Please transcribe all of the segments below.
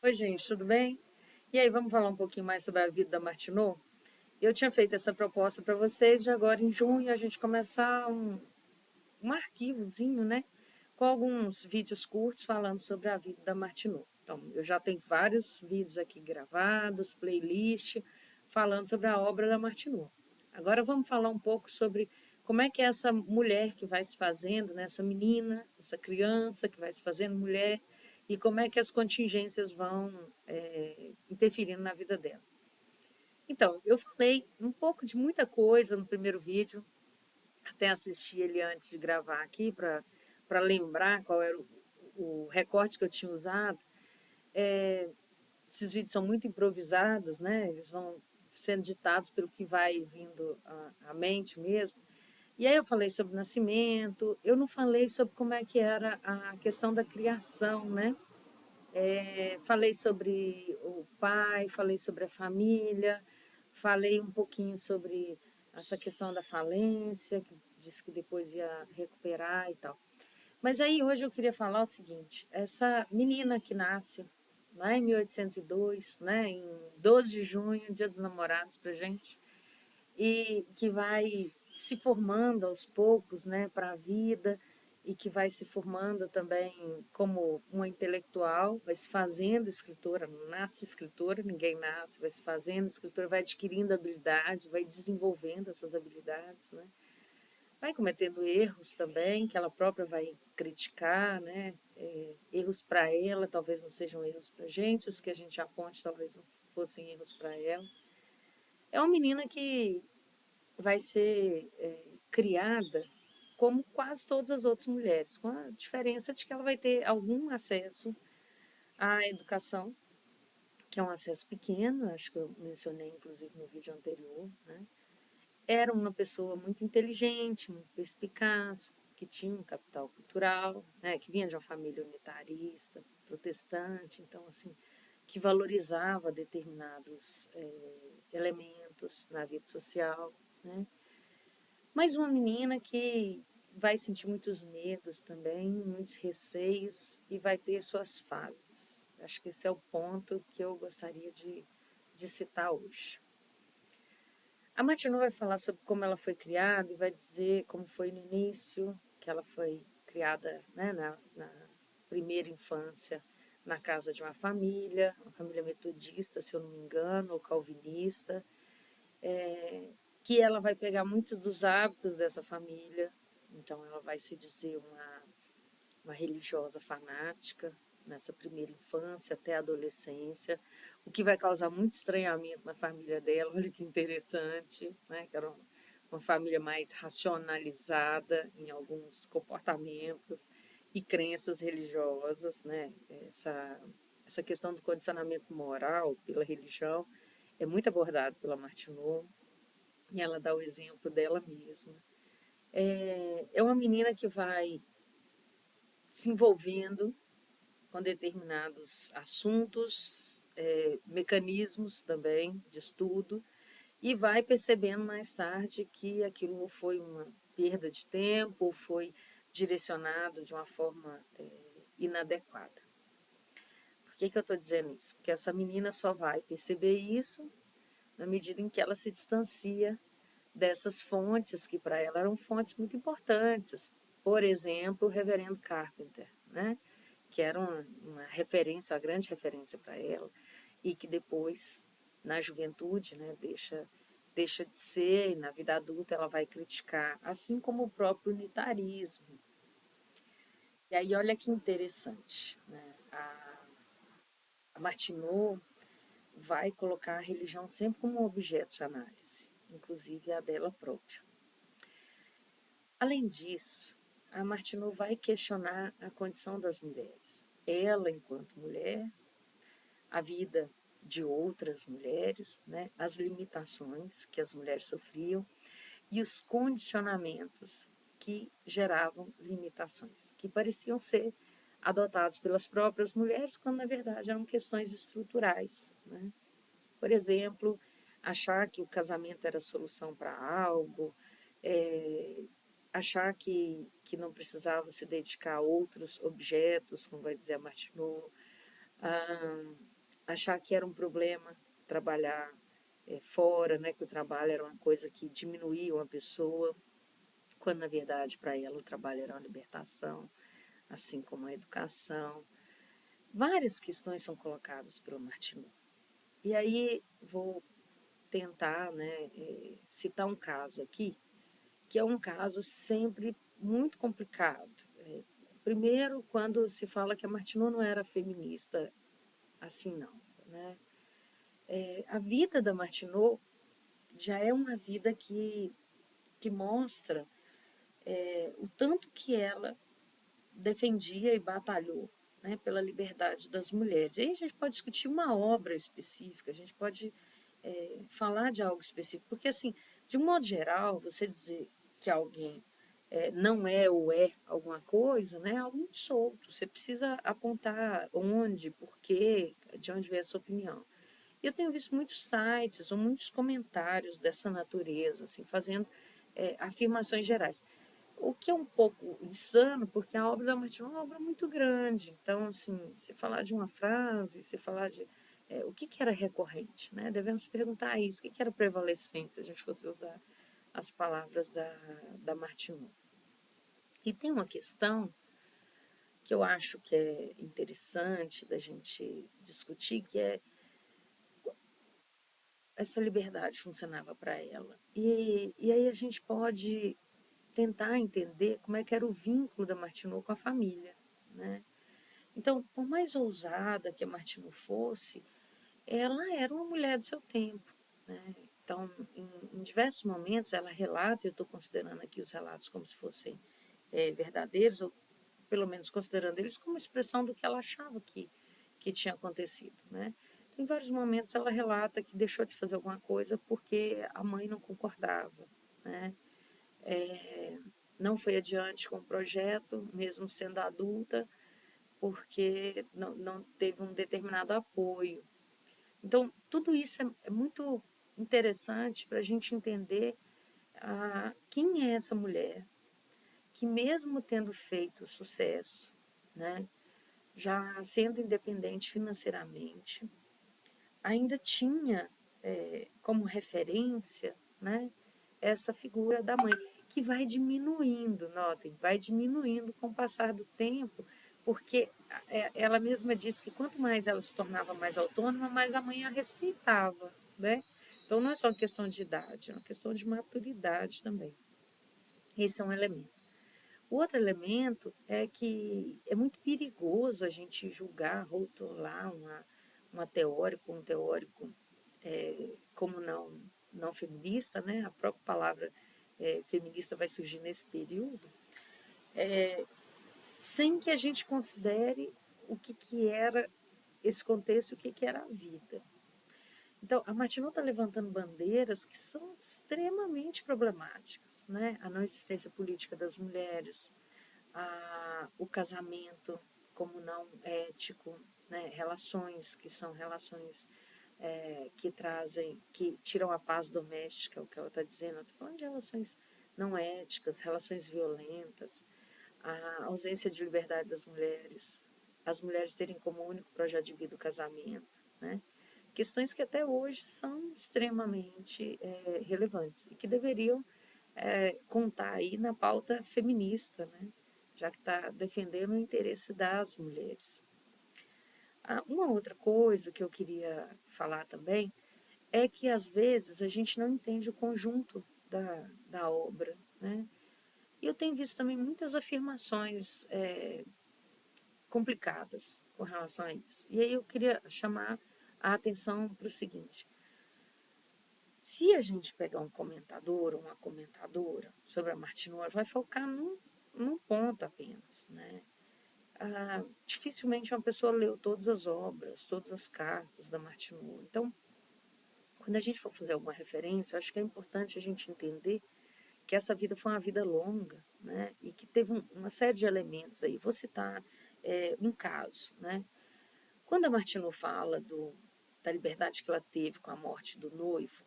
Oi, gente, tudo bem? E aí, vamos falar um pouquinho mais sobre a vida da Martineau? Eu tinha feito essa proposta para vocês de agora em junho a gente começar um arquivozinho, né? Com alguns vídeos curtos falando sobre a vida da Martineau. Então, eu já tenho vários vídeos aqui gravados, playlist, falando sobre a obra da Martineau. Agora vamos falar um pouco sobre como é que é essa mulher que vai se fazendo, né? Essa menina, essa criança que vai se fazendo mulher, e como é que as contingências vão interferindo na vida dela. Então, eu falei um pouco de muita coisa no primeiro vídeo, até assisti ele antes de gravar aqui para lembrar qual era o recorte que eu tinha usado. Esses vídeos são muito improvisados, né? Eles vão sendo ditados pelo que vai vindo à mente mesmo. E aí eu falei sobre o nascimento, eu não falei sobre como é que era a questão da criação, né? Falei sobre o pai, falei sobre a família, falei um pouquinho sobre essa questão da falência, que disse que depois ia recuperar e tal. Mas aí hoje eu queria falar o seguinte: essa menina que nasce lá em 1802, né, em 12 de junho, Dia dos Namorados para gente, e que vai se formando aos poucos, né, para a vida, e que vai se formando também como uma intelectual, vai se fazendo escritora, não nasce escritora, ninguém nasce, vai se fazendo escritora, vai adquirindo habilidades, vai desenvolvendo essas habilidades, né? Vai cometendo erros também, que ela própria vai criticar, né? Erros para ela, talvez não sejam erros para a gente, os que a gente aponte talvez não fossem erros para ela. É uma menina que vai ser criada como quase todas as outras mulheres, com a diferença de que ela vai ter algum acesso à educação, que é um acesso pequeno, acho que eu mencionei inclusive no vídeo anterior, né? Era uma pessoa muito inteligente, muito perspicaz, que tinha um capital cultural, né? Que vinha de uma família unitarista, protestante, então assim, que valorizava determinados elementos na vida social, né? Mas uma menina que vai sentir muitos medos também, muitos receios e vai ter suas fases. Acho que esse é o ponto que eu gostaria de citar hoje. A Martineau vai falar sobre como ela foi criada e vai dizer como foi no início, que ela foi criada, né, na primeira infância na casa de uma família metodista, se eu não me engano, ou calvinista, que ela vai pegar muitos dos hábitos dessa família, então ela vai se dizer uma religiosa fanática nessa primeira infância até a adolescência, o que vai causar muito estranhamento na família dela. Olha que interessante, né? Que era uma família mais racionalizada em alguns comportamentos e crenças religiosas, né? Essa questão do condicionamento moral pela religião é muito abordado pela Martineau, e ela dá o exemplo dela mesma. É uma menina que vai se envolvendo com determinados assuntos, mecanismos também de estudo, e vai percebendo mais tarde que aquilo foi uma perda de tempo, ou foi direcionado de uma forma inadequada. Por que eu estou dizendo isso? Porque essa menina só vai perceber isso na medida em que ela se distancia dessas fontes que para ela eram fontes muito importantes. Por exemplo, o reverendo Carpenter, né? Que era uma referência, uma grande referência para ela, e que depois, na juventude, né, deixa de ser, e na vida adulta ela vai criticar, assim como o próprio unitarismo. E aí olha que interessante, né? A Martineau vai colocar a religião sempre como um objeto de análise, inclusive a dela própria. Além disso, a Martineau vai questionar a condição das mulheres. Ela, enquanto mulher, a vida de outras mulheres, né, as limitações que as mulheres sofriam e os condicionamentos que geravam limitações, que pareciam ser adotados pelas próprias mulheres, quando na verdade eram questões estruturais, né? Por exemplo, achar que o casamento era a solução para algo, é, achar que não precisava se dedicar a outros objetos, como vai dizer a Martineau, achar que era um problema trabalhar fora, né, que o trabalho era uma coisa que diminuía uma pessoa, quando na verdade para ela o trabalho era uma libertação, assim como a educação. Várias questões são colocadas pelo Martineau. E aí vou tentar, né, citar um caso aqui, que é um caso sempre muito complicado. Primeiro, quando se fala que a Martineau não era feminista, assim não. Né? A vida da Martineau já é uma vida que mostra o tanto que ela defendia e batalhou, né, pela liberdade das mulheres. E aí a gente pode discutir uma obra específica, a gente pode falar de algo específico, porque, assim, de um modo geral, você dizer que alguém não é ou é alguma coisa, né, é algo muito solto. Você precisa apontar onde, por quê, de onde vem a sua opinião. E eu tenho visto muitos sites ou muitos comentários dessa natureza, assim, fazendo afirmações gerais. O que é um pouco insano, porque a obra da Martinha é uma obra muito grande. Então, assim, se falar de uma frase, se falar de o que era recorrente, né? Devemos perguntar isso, o que era prevalecente, se a gente fosse usar as palavras da Martineau. E tem uma questão que eu acho que é interessante da gente discutir, que é essa liberdade funcionava para ela. E aí a gente pode tentar entender como é que era o vínculo da Martineau com a família, né? Então, por mais ousada que a Martineau fosse, ela era uma mulher do seu tempo, né? Então, em diversos momentos, ela relata, eu estou considerando aqui os relatos como se fossem verdadeiros, ou pelo menos considerando eles como expressão do que ela achava que tinha acontecido, né? Então, em vários momentos, ela relata que deixou de fazer alguma coisa porque a mãe não concordava, né? Não foi adiante com o projeto, mesmo sendo adulta, porque não teve um determinado apoio. Então, tudo isso é muito interessante para a gente entender quem é essa mulher que, mesmo tendo feito sucesso, né, já sendo independente financeiramente, ainda tinha como referência, né, essa figura da mãe, que vai diminuindo, notem, vai diminuindo com o passar do tempo, porque ela mesma diz que quanto mais ela se tornava mais autônoma, mais a mãe a respeitava, né? Então não é só uma questão de idade, é uma questão de maturidade também. Esse é um elemento. O outro elemento é que é muito perigoso a gente julgar, rotular uma teórica, um teórico como não feminista, né? A própria palavra feminista vai surgir nesse período, sem que a gente considere que era esse contexto, que era a vida. Então, a Martineau está levantando bandeiras que são extremamente problemáticas, né? A não existência política das mulheres, o casamento como não ético, né? Relações que são relações que tiram a paz doméstica, o que ela está dizendo. Eu estou falando de relações não éticas, relações violentas, a ausência de liberdade das mulheres, as mulheres terem como único projeto de vida o casamento, né? Questões que até hoje são extremamente relevantes e que deveriam contar aí na pauta feminista, né? Já que está defendendo o interesse das mulheres. Uma outra coisa que eu queria falar também é que, às vezes, a gente não entende o conjunto da obra, né? E eu tenho visto também muitas afirmações complicadas com relação a isso. E aí eu queria chamar a atenção para o seguinte: se a gente pegar um comentador ou uma comentadora sobre a Martineau, ela vai focar num ponto apenas, né? Dificilmente uma pessoa leu todas as obras, todas as cartas da Martineau. Então, quando a gente for fazer alguma referência, eu acho que é importante a gente entender que essa vida foi uma vida longa, né? E que teve uma série de elementos aí. Vou citar um caso, né? Quando a Martineau fala da liberdade que ela teve com a morte do noivo,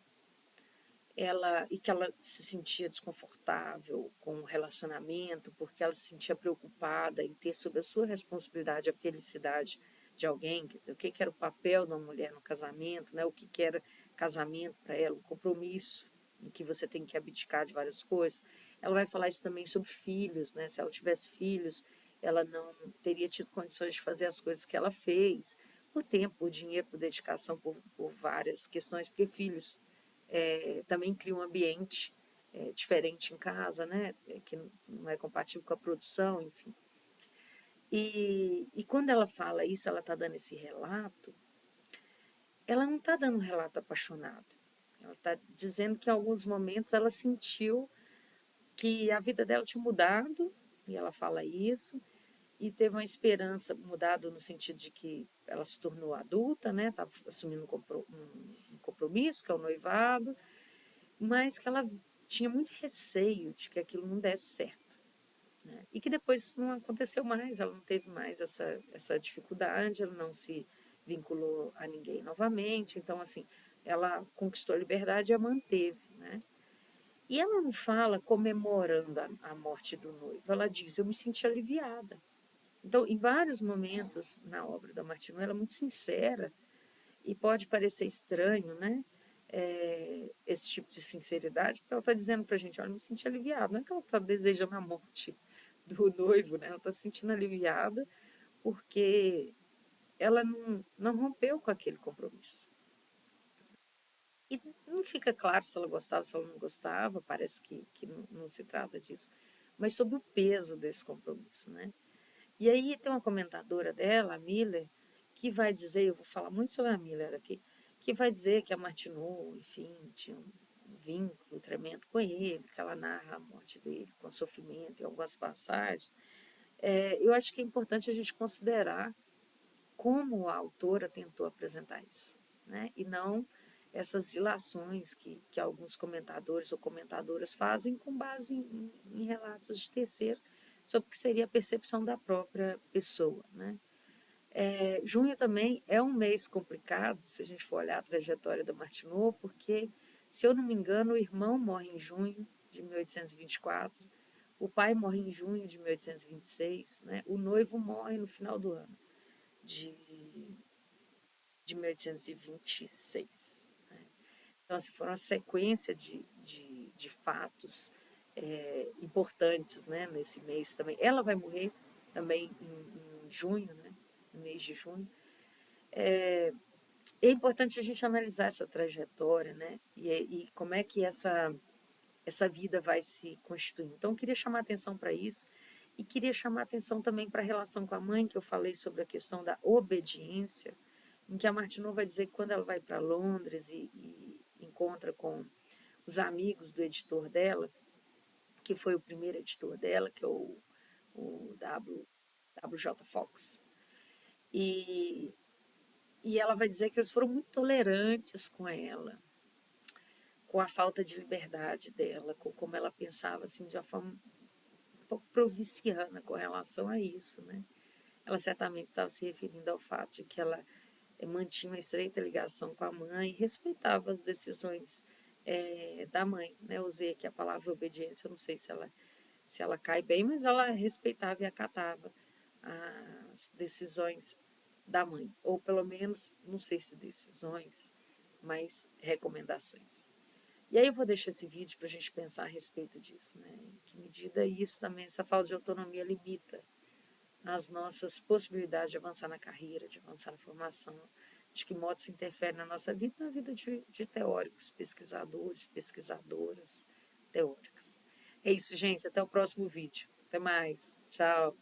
e que ela se sentia desconfortável com o relacionamento, porque ela se sentia preocupada em ter sob a sua responsabilidade a felicidade de alguém, quer dizer, o que era o papel de uma mulher no casamento, né? O que era casamento para ela, um compromisso em que você tem que abdicar de várias coisas. Ela vai falar isso também sobre filhos, né? Se ela tivesse filhos, ela não teria tido condições de fazer as coisas que ela fez, por tempo, por dinheiro, por dedicação, por várias questões, porque filhos também criam um ambiente diferente em casa, né? Que não é compatível com a produção, enfim. E quando ela fala isso, ela está dando esse relato, ela não está dando um relato apaixonado. Ela está dizendo que em alguns momentos ela sentiu que a vida dela tinha mudado, e ela fala isso, e teve uma esperança mudado no sentido de que ela se tornou adulta, né? Estava assumindo um compromisso, que é o noivado, mas que ela tinha muito receio de que aquilo não desse certo. Né? E que depois isso não aconteceu mais, ela não teve mais essa dificuldade, ela não se vinculou a ninguém novamente, então, assim, ela conquistou a liberdade e a manteve, né? E ela não fala comemorando a morte do noivo, ela diz, eu me senti aliviada. Então, em vários momentos na obra da Martinot, ela é muito sincera e pode parecer estranho, né? Esse tipo de sinceridade, porque ela está dizendo para a gente, olha, eu me senti aliviada, não é que ela está desejando a morte do noivo, né? Ela está se sentindo aliviada porque ela não rompeu com aquele compromisso. E não fica claro se ela gostava, se ela não gostava, parece que não se trata disso, mas sobre o peso desse compromisso, né? E aí tem uma comentadora dela, a Miller, que vai dizer, eu vou falar muito sobre a Miller aqui, que vai dizer que a Martineau, enfim, tinha um vínculo tremendo com ele, que ela narra a morte dele com sofrimento em algumas passagens. Eu acho que é importante a gente considerar como a autora tentou apresentar isso, né? E não essas ilações que alguns comentadores ou comentadoras fazem com base em relatos de terceiro sobre o que seria a percepção da própria pessoa, né? Junho também é um mês complicado, se a gente for olhar a trajetória da Martineau, porque, se eu não me engano, o irmão morre em junho de 1824, o pai morre em junho de 1826, né? O noivo morre no final do ano de, de 1826. Né? Então, assim, foi uma sequência de fatos importantes, né, nesse mês também. Ela vai morrer também em junho, né, no mês de junho. É importante a gente analisar essa trajetória, né, e como é que essa vida vai se constituindo. Então, eu queria chamar a atenção para isso e queria chamar a atenção também para a relação com a mãe, que eu falei sobre a questão da obediência, em que a Martineau vai dizer que quando ela vai para Londres e encontra com os amigos do editor dela, que foi o primeiro editor dela, que é o W. J. Fox, e, e ela vai dizer que eles foram muito tolerantes com ela, com a falta de liberdade dela, com como ela pensava assim, de uma forma um pouco provinciana com relação a isso, né? Ela certamente estava se referindo ao fato de que ela mantinha uma estreita ligação com a mãe e respeitava as decisões da mãe, né? Eu usei aqui a palavra obediência, não sei se ela cai bem, mas ela respeitava e acatava as decisões da mãe, ou pelo menos, não sei se decisões, mas recomendações. E aí eu vou deixar esse vídeo para a gente pensar a respeito disso, né? Em que medida isso também, essa falta de autonomia limita as nossas possibilidades de avançar na carreira, de avançar na formação, de que modo se interfere na nossa vida, na vida de teóricos, pesquisadores, pesquisadoras teóricas. É isso, gente. Até o próximo vídeo. Até mais. Tchau.